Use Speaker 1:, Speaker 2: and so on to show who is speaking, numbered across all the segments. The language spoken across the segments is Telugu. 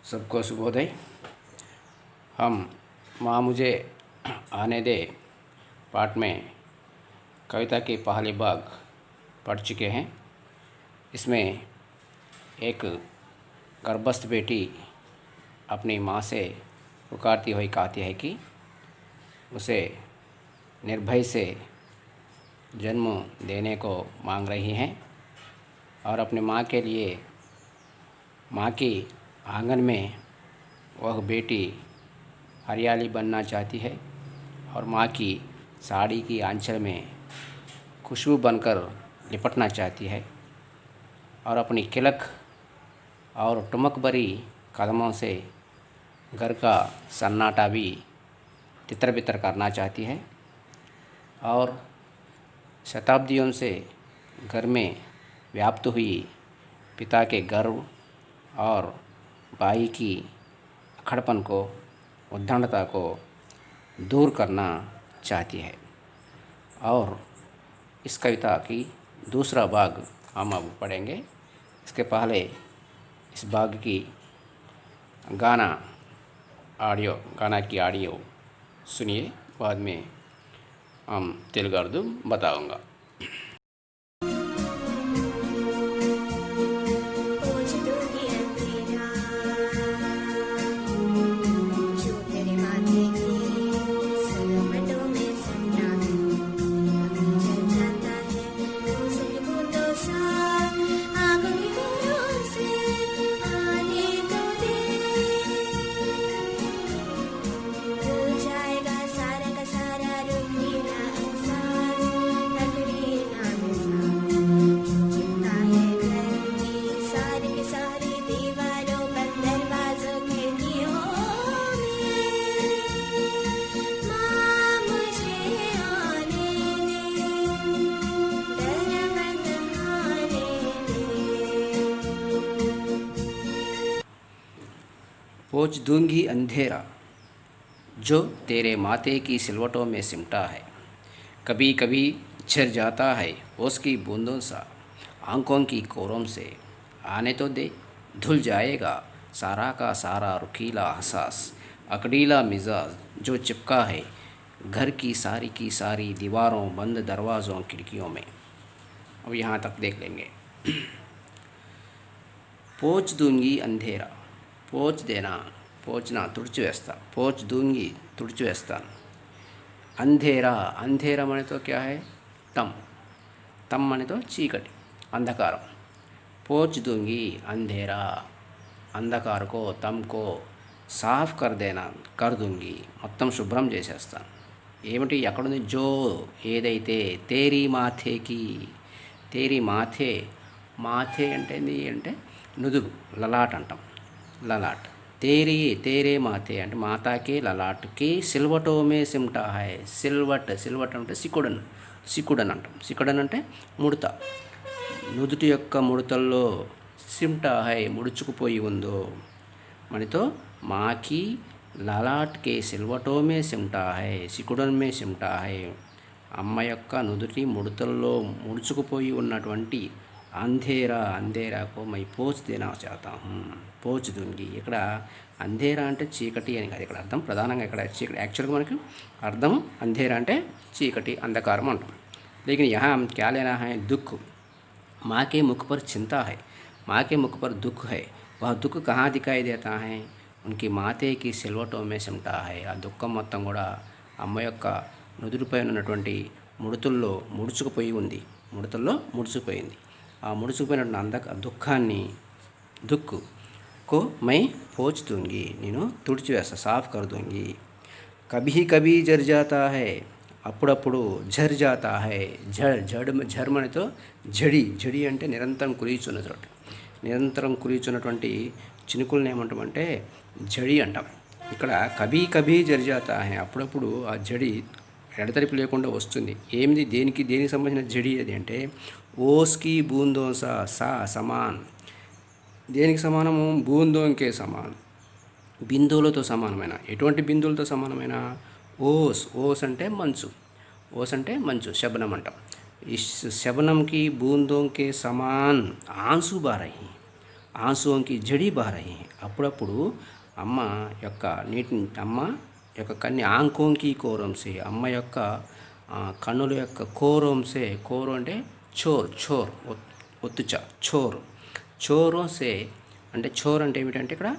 Speaker 1: सबको शुभोदय। हम माँ मुझे आने दे पाठ में कविता की पहली भाग पढ़ चुके हैं। इसमें एक गर्भस्थ बेटी अपनी माँ से पुकारती हुई कहती है कि उसे निर्भय से जन्म देने को मांग रही हैं और अपनी माँ के लिए माँ की आंगन में वह बेटी हरियाली बनना चाहती है और माँ की साड़ी की आंचल में खुशबू बनकर लिपटना चाहती है और अपनी किलक और टुमक भरी कदमों से घर का सन्नाटा भी तितर बितर करना चाहती है और शताब्दियों से घर में व्याप्त हुई पिता के गर्व और भाई की अखड़पन को, उद्दंडता को दूर करना चाहती है। और इस कविता की दूसरा भाग हम अब पढ़ेंगे। इसके पहले इस भाग की गाना की ऑडियो सुनिए, बाद में हम तेलुगु अर्थ बताऊंगा। पोंछ दूंगी अंधेरा जो तेरे माथे की सिलवटों में सिमटा है, कभी कभी झर जाता है ओस की बूंदों सा आंखों की कोरों से। आने तो दे, धुल जाएगा सारा का सारा रुखीला एहसास, अकड़ीला मिजाज जो चिपका है घर की सारी दीवारों, बंद दरवाज़ों, खिड़कियों में। अब यहाँ तक देख लेंगे। पोंछ दूंगी अंधेरा, पोंछ देना, पोंछना, तुड़चिवेस्ता, पोंछ दूंगी, तुड़चिवेस्तानु। अंधेरा, अंधेरा माने तो क्या है? तम, तम माने तो चीकटी, अंधकारम। पोंछ दूंगी अंधेरा, अंधकार को, तम को साफ कर देना, कर दूंगी, మొత్తం శుభ్రం చేసేస్తాను. ఏమిటి ఎక్కడుంది? జో ఏదైతే, తేరీ మాథేకి, తేరీ మాథే, మాథే అంటే ఏంది అంటే నుదురు, లలాట్ అంటాం, లలాట్. तेरी तेरे माथे అంటే మాతాకి లలాట్కి సిల్వటో మే సిమ్టా హై, సిల్వట్, సిల్వట్ అంటే సికుడన్, సికుడన్ అంటాం. సికుడన్ అంటే ముడత, నుదుటి యొక్క ముడతల్లో సిమ్టా హై ముడుచుకుపోయి ఉందో మనతో. మాకి లలాట్కి సిల్వటో మే సిమ్టా హై, సికుడన్ మే సిమ్టా హై, అమ్మ యొక్క నుదుటి ముడతల్లో ముడుచుకుపోయి ఉన్నటువంటి Antera, అంధేరాకు my pouch Dena చాతా who, pouch దూంగి. ఇక్కడ అంధేరా అంటే చీకటి అని కాదు ఇక్కడ అర్థం. ప్రధానంగా ఇక్కడ చీకటి, యాక్చువల్గా మనకి అర్థం అంధేరా అంటే చీకటి, అంధకారం అంటాం. लेकिन यहाँ हम क्या लेना है? दुख. माँ के मुख पर चिंता है, माँ के मुख पर दुख है. वह दुख कहाँ दिखाई देता है? उनकी माथे की सिलवटों में सिमटा है. ఆ దుఃఖం మొత్తం కూడా అమ్మ యొక్క నుదురుపై ఉన్నటువంటి ముడతల్లో ముడుచుకుపోయి ఉంది, ముడతల్లో ముడుచుకుపోయింది. ఆ ముడుచుకుపోయినటువంటి దుఃఖాన్ని, దుఃఖ్ को मैं पोंछ दूंगी, నేను తుడిచివేస్తా, సాఫ్ कर दूंगी. कभी कभी झर जाता है, అప్పుడప్పుడు झर जाता है. झड़ మనతో జడి, జడి అంటే నిరంతరం కురియుచున్న చోట, నిరంతరం కురియుచున్నటువంటి చినుకులను ఏమంటామంటే జడి అంటాం. ఇక్కడ కభీ కభీ झर जाता है, అప్పుడప్పుడు ఆ జడి ఎడతెరిపి లేకుండా వస్తుంది. ఏమిది, దేనికి సంబంధించిన జడి అది అంటే ఓస్కి బూందోసా సా సమాన్. దేనికి సమానము? బూందోంకే సమానం, బిందువులతో సమానమైన. ఎటువంటి బిందువులతో సమానమైన? ఓస్, ఓస్ అంటే మంచు, ఓస్ అంటే మంచు, శబనం అంటాం. ఈ శబనంకి బూందోంకే సమాన్ ఆంసు బా రహీ, आंसुओं की जड़ी बह रही हैं. అప్పుడప్పుడు అమ్మ యొక్క నీటిని అమ్మ యొక్క కన్ని ఆంకోంకి కోరంసే అమ్మ యొక్క కన్నుల యొక్క కోరంసే కోరు అంటే చోర్ ఒత్తుచ చోరోసే అంటే చోర్ అంటే ఏమిటంటే ఇక్కడ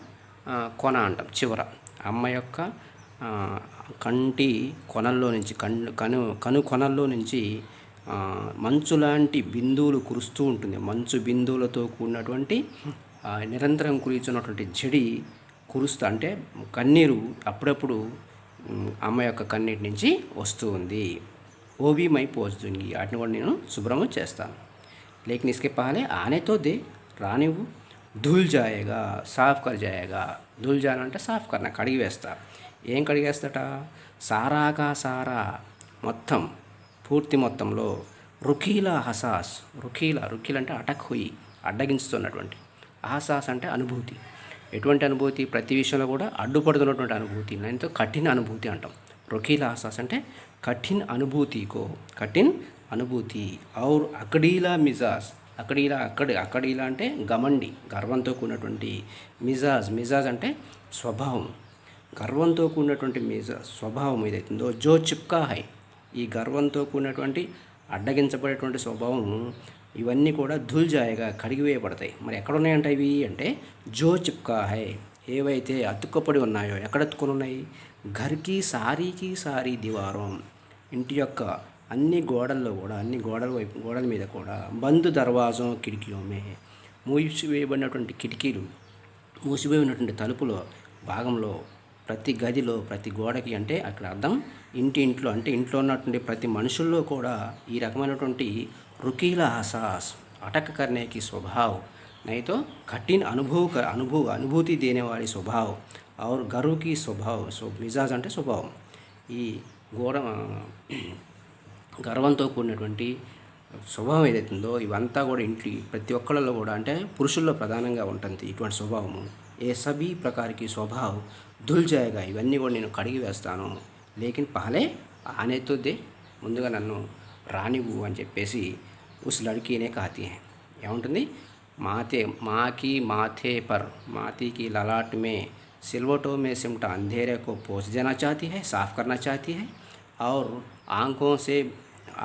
Speaker 1: కొన అంటాం చివర అమ్మ యొక్క కంటి కొనల్లో నుంచి కను కొనల్లో నుంచి మంచు లాంటి బిందువులు కురుస్తూ ఉంటుంది. మంచు బిందువులతో కూడినటువంటి నిరంతరం కురుస్తున్నటువంటి జడి కురుస్తూ అంటే కన్నీరు అప్పుడప్పుడు అమ్మ యొక్క కన్నీటి నుంచి వస్తూ ఉంది. ఓబీ మై పోస్తుంది వాటిని కూడా నేను శుభ్రము చేస్తాను. లేకిన్ ఇస్కే పహలే ఆనే తో దే రానివ్వు. ధుల్ జాయేగా సాఫ్ కర్ జాయేగా. ధుల్ జానా అంటే సాఫ్ కర్నా కడిగి వేస్తా. ఏం కడిగేస్తట సారాగా సారా మొత్తం పూర్తి మొత్తంలో రుఖీలా హసాస్ రుఖీలా అంటే అటక్ హుయి అడ్డగించుతున్నటువంటి అహసాస్ అంటే అనుభూతి. ఎటువంటి అనుభూతి? ప్రతి విషయంలో కూడా అడ్డుపడుతున్నటువంటి అనుభూతి. దానితో కఠిన అనుభూతి అంటాం. రుఖీలా హసాస్ అంటే కఠిన్ అనుభూతి. ఔర్ అకడీలా మిజాజ్ అకడీలా అంటే గమండి గర్వంతో కూడినటువంటి మిజాజ్ అంటే స్వభావం. గర్వంతో కూడినటువంటి స్వభావం ఏదైతుందో జో చిప్కా హై ఈ గర్వంతో కూడినటువంటి అడ్డగించబడేటువంటి స్వభావం ఇవన్నీ కూడా ధుల్ జాయగా కడిగివేయబడతాయి. మరి ఎక్కడున్నాయంట ఇవి అంటే జో చిప్కా హై ఏవైతే అతుక్కుపడి ఉన్నాయో ఎక్కడ అతుక్కుని ఉన్నాయి? ఘర్కి సారీ దివారం ఇంటి యొక్క అన్ని గోడల్లో కూడా అన్ని గోడల మీద కూడా బంద్ దర్వాజం కిటికీమే మూసివేయబడినటువంటి కిటికీలు మూసివేయబడినటువంటి తలుపుల భాగంలో ప్రతి గదిలో ప్రతి గోడకి అంటే అక్కడ అర్థం ఇంట్లో అంటే ఇంట్లో ఉన్నటువంటి ప్రతి మనుషుల్లో కూడా ఈ రకమైనటువంటి రుకీలా హసాస్ అటక్ కర్నేకి స్వభావ్ నైతో కఠిన్ అనుభూతి దేనే వారి స్వభావ్ ఔర్ గర్వకి స్వభావ్ మిజాజ్ అంటే స్వభావం. ఈ గర్వంతో కూడినటువంటి స్వభావం ఏదైతుందో ఇవంతా కూడా ఇంటి ప్రతి ఒక్కళ్ళలో కూడా అంటే పురుషుల్లో ప్రధానంగా ఉంటుంది ఇటువంటి స్వభావము. ఏ సభీ ప్రకారకి స్వభావ్ ధుల్ జాయగా ఇవన్నీ కూడా నేను కడిగి వేస్తాను. లేకిన్ పహలే ఆనేతో దే ముందుగా నన్ను రానివ్వు అని చెప్పేసి ఉస్ లడ్కీనే కాతి హై ఏముంటుంది మాతీకి లలాట్ మే सिलवटों में सिमटा अंधेरे को पोंछ देना चाहती है, साफ करना चाहती है और आँखों से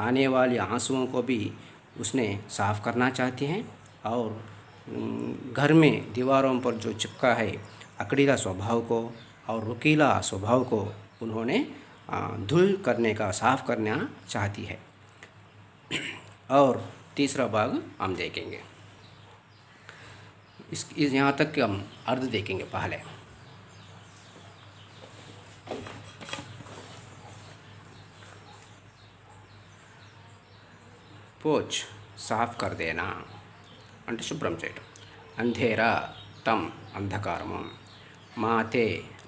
Speaker 1: आने वाली आंसुओं को भी उसने साफ करना चाहती हैं और घर में दीवारों पर जो चिपका है अकड़ीला स्वभाव को और रुकीला स्वभाव को उन्होंने धुल करने का साफ करना चाहती है. और तीसरा भाग हम देखेंगे. यहाँ तक कि हम अर्थ देखेंगे. पहले पोछ साफ कर देना అంటే శుభ్రం చేయటం. అంధేరా తం అంధకారము. మాతే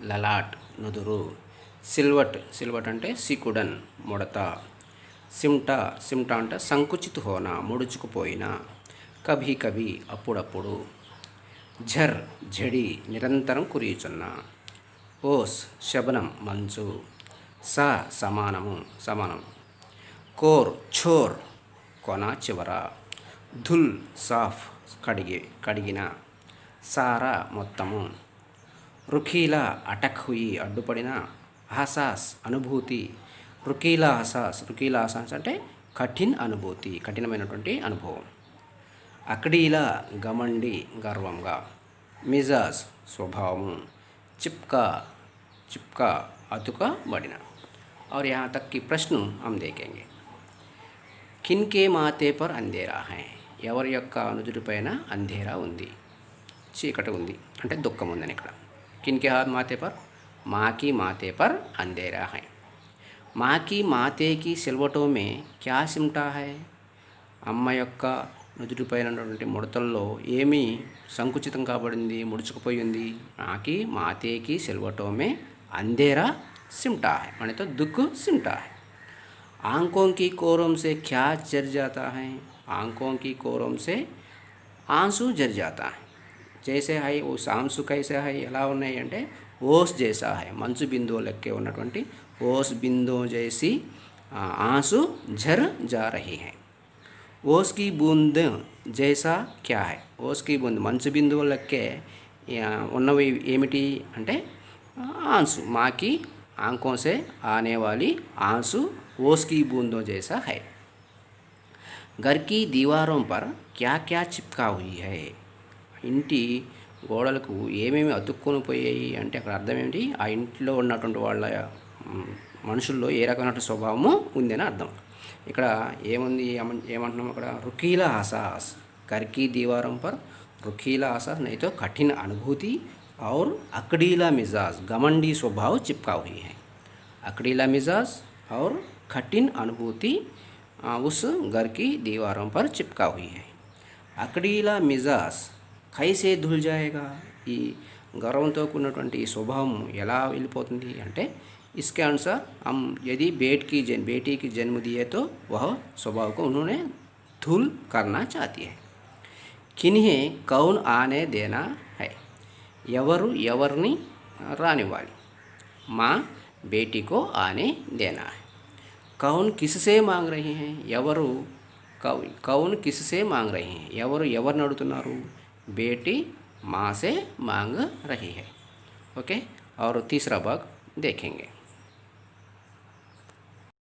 Speaker 1: లలాట్ నుదురు. సిల్వట్ అంటే సికుడన్ ముడత. సిమ్టా అంటే సంకుచిత హోనా ముడుచుకుపోయిన. కభీ అప్పుడప్పుడు. జడి నిరంతరం కురియుచున్న. ఓస్ శబనం మంచు. సమానం. చోర్ కొన చివర. ధుల్ సాఫ్ కడిగిన. సారా మొత్తము. రుఖీలా అటక్ హుయి అడ్డుపడిన. హసాస్ అనుభూతి. రుఖీలా హసాస్ అంటే కఠినమైనటువంటి అనుభవం. అకడీలా గమండి గర్వంగా. మిజాజ్ స్వభావము. చిప్కా అతుకబడిన. और यहाँ तक की प्रश्न हम देखेंगे. किनके माथे पर अंधेरा है ఎవరి యొక్క అనుదుడిపైన అంధేరా ఉంది చీకటి ఉంది అంటే దుఃఖం ఉందని ఇక్కడ. किनके माथे पर माथे पर अंधेरा है. माथे की सिलवटों में क्या सिमटा है అమ్మ యొక్క నుదుటిపైన ఉన్నటువంటి ముడతల్లో ఏమీ సంకుచితం కాబడింది ముడుచుకుపోయి ఉంది. మాతేకి సిల్వటోమే అంధేరా सिमटा है माने तो दुख सिमटा है. आंखों की कोरम से क्या जर जाता है आंखों की कोरम से आंसू जर जाता है. जैसे है उस आंसू कैसे है ఎలా ఉన్నాయి అంటే ఓస్ జైసా है మంచు బిందువు లెక్కే ఉన్నటువంటి ఓస్ బిందువు జైసి आंसू झर जा रही है. ओस की बूंद जैसा क्या है ओस की बूंद మంచు బిందువు లెక్కే ఉన్నవి ఏమిటి అంటే आंसू। माँ की आंखों से आने वाली आंसू ओस की बूंदों जैसा है। घर की दीवारों पर क्या क्या चिपका हुई है। ఇంటి గోడలకు ఏమేమి అతుక్కొని పోయాయి అంటే అక్కడ అర్థం ఏమిటి, ఆ ఇంట్లో ఉన్నటువంటి వాళ్ళ మనుషుల్లో ఏ రకమైన స్వభావము ఉందని అర్థం। ఇక్కడ ఏముంది ఏమంటున్నాం అక్కడ, రుకీలా हसास। घर की दीवारों पर रुखीला हसास नहीं तो कठिन अनुभूति और अकड़ीला मिजाज घमंडी स्वभाव चिपका हुई है। अकड़ीला मिजाज और कठिन अनुभूति उस घर की दीवारों पर चिपका हुई है। अकड़ीला मिजाज कैसे धुल जाएगा। ఈ గర్వంతో కూడినటువంటి ఈ స్వభావం ఎలా వెళ్ళిపోతుంది అంటే, इसके अनुसार हम यदि बेटी की जन्म दिए तो वह स्वभाव को उन्होंने धुल करना चाहती है। किन्हें कौन आने देना है। ఎవరు ఎవరిని రానివ్వాలి। माँ बेटी को आने देना है। कौन किससे मांग रही हैं। ఎవరు कौन किससे मांग रही हैं। ఎవరు ఎవరిని అడుగుతున్నారు। बेटी माँ से मांग रही है। ओके, और तीसरा भाग देखेंगे।